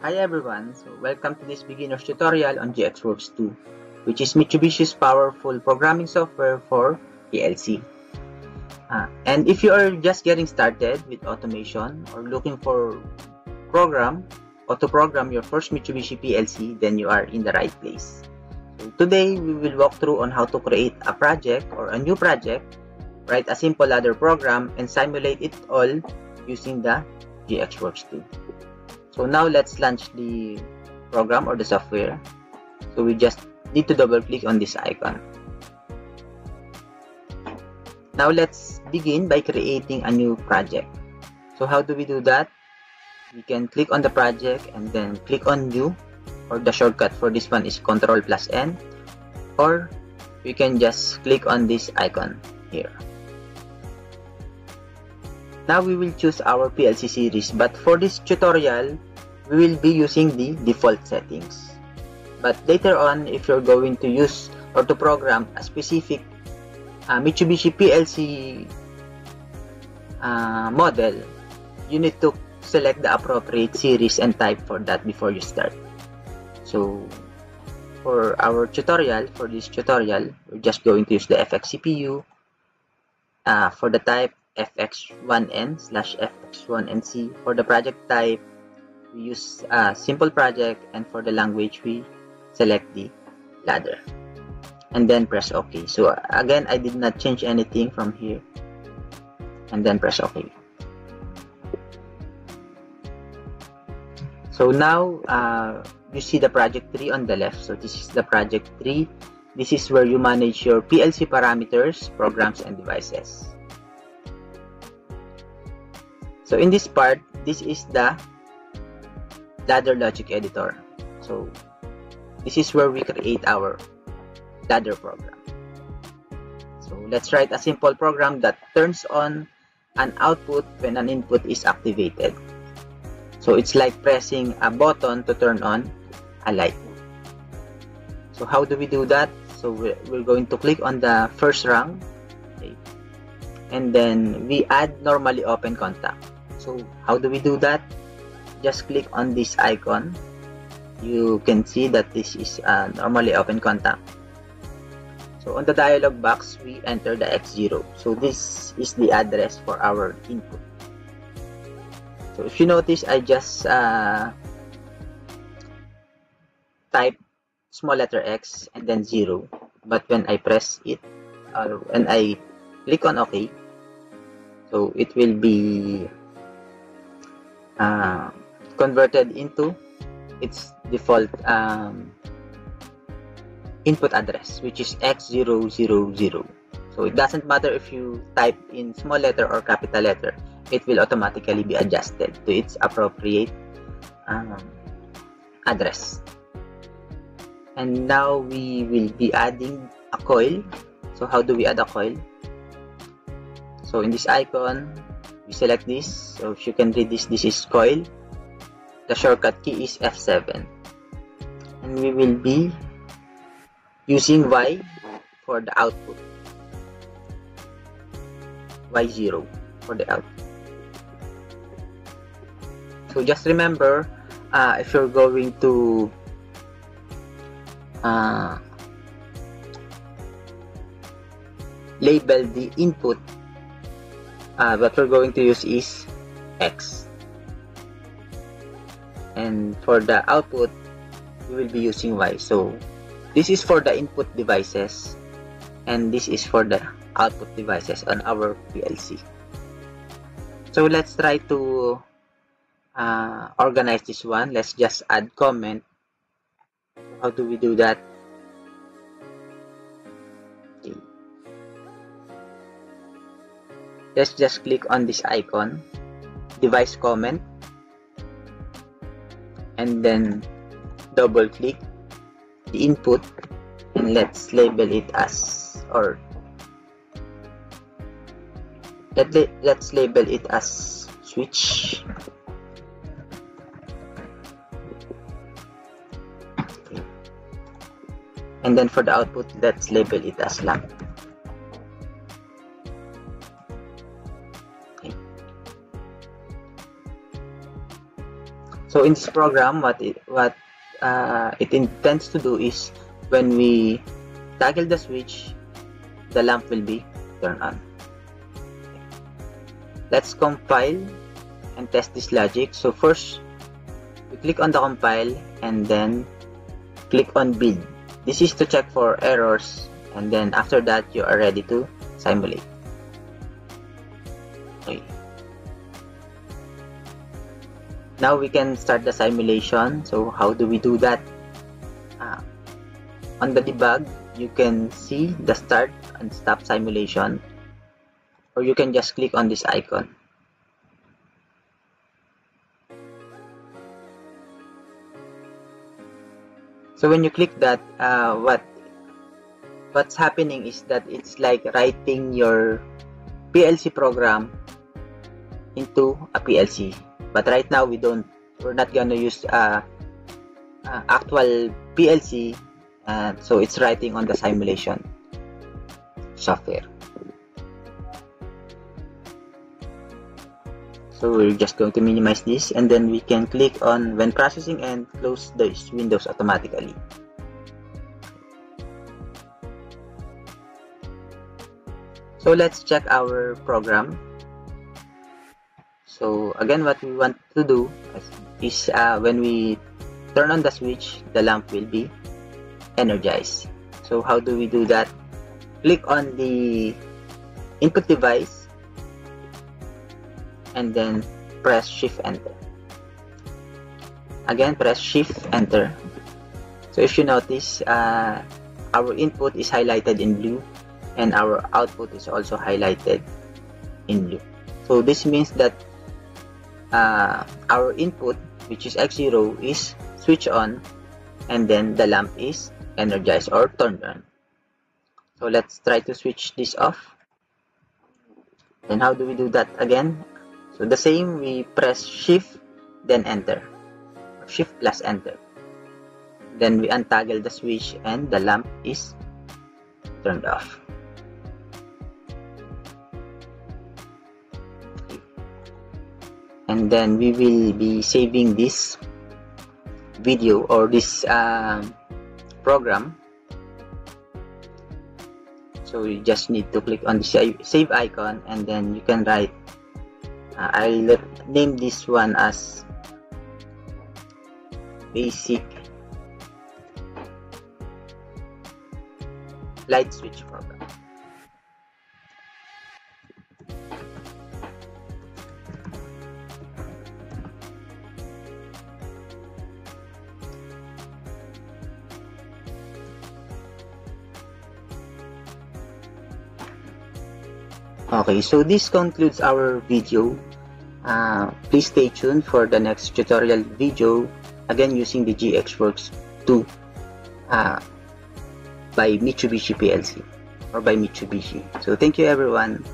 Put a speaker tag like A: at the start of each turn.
A: Hi everyone, so welcome to this beginner's tutorial on GXWorks 2, which is Mitsubishi's powerful programming software for PLC. And if you are just getting started with automation or looking for to program your first Mitsubishi PLC, then you are in the right place. So today we will walk through on how to create a project or a new project, write a simple ladder program, and simulate it all using the GXWorks 2. So now let's launch the program or the software. So we just need to double click on this icon. Now let's begin by creating a new project. So how do we do that? We can click on the project and then click on new, or the shortcut for this one is Ctrl+N, or we can just click on this icon here. Now we will choose our PLC series, but for this tutorial, we will be using the default settings. But later on, if you're going to use or to program a specific Mitsubishi PLC model, you need to select the appropriate series and type for that before you start. So for this tutorial, we're just going to use the FX CPU. For the type, FX1N/FX1NC. For the project type, we use simple project, and for the language, we select the ladder and then press OK. So again, I did not change anything from here, and then press OK. So now you see the project tree on the left. So this is the project tree. This is where you manage your PLC parameters, programs, and devices. So in this part, this is the ladder logic editor. So this is where we create our ladder program. So let's write a simple program that turns on an output when an input is activated. So it's like pressing a button to turn on a light. So how do we do that? So we're going to click on the first rung, okay, and then we add normally open contact. So how do we do that? Just click on this icon. You can see that this is normally open contact. So on the dialog box, we enter the X0. So this is the address for our input. So if you notice, I just type small letter X and then 0. But when I press it, or when I click on OK, so it will be converted into its default input address, which is X000. So it doesn't matter if you type in small letter or capital letter, it will automatically be adjusted to its appropriate address. And now we will be adding a coil. So how do we add a coil? So in this icon, we select this. So if you can read this, this is coil. The shortcut key is F7. And we will be using Y for the output. Y0 for the output. So just remember, if you're going to label the input, what we're going to use is X, and for the output we will be using Y. So this is for the input devices, and this is for the output devices on our PLC. So let's try to organize this one. Let's just add comment. How do we do that? Okay. Let's just click on this icon, device comment, and then double click the input, and let's label it as, or let's label it as switch. Okay. And then for the output, let's label it as lamp. So So in this program, what it intends to do is when we toggle the switch, the lamp will be turned on. Let's compile and test this logic. So first, we click on the compile and then click on build. This is to check for errors, and then after that you are ready to simulate. Okay. Now we can start the simulation. So how do we do that? On the debug, you can see the start and stop simulation, or you can just click on this icon. So when you click that, what's happening is that it's like writing your PLC program into a PLC. But right now we're not gonna use actual PLC, so it's writing on the simulation software. So we're just going to minimize this, and then we can click on when processing and close these windows automatically. So let's check our program. So again, what we want to do is when we turn on the switch, the lamp will be energized. So how do we do that? Click on the input device and then press shift enter. Again, press shift enter. So if you notice, our input is highlighted in blue and our output is also highlighted in blue. So this means that our input, which is X0, is switched on, and then the lamp is energized or turned on. So let's try to switch this off. Then how do we do that again? So the same, we press shift then enter, shift plus enter. Then we untoggle the switch and the lamp is turned off. And then we will be saving this video or this program. So you just need to click on the save icon, and then you can write, I'll name this one as basic light switch program. Okay, so this concludes our video. Please stay tuned for the next tutorial video, again using the GXWorks 2 by Mitsubishi PLC or by Mitsubishi. So thank you everyone.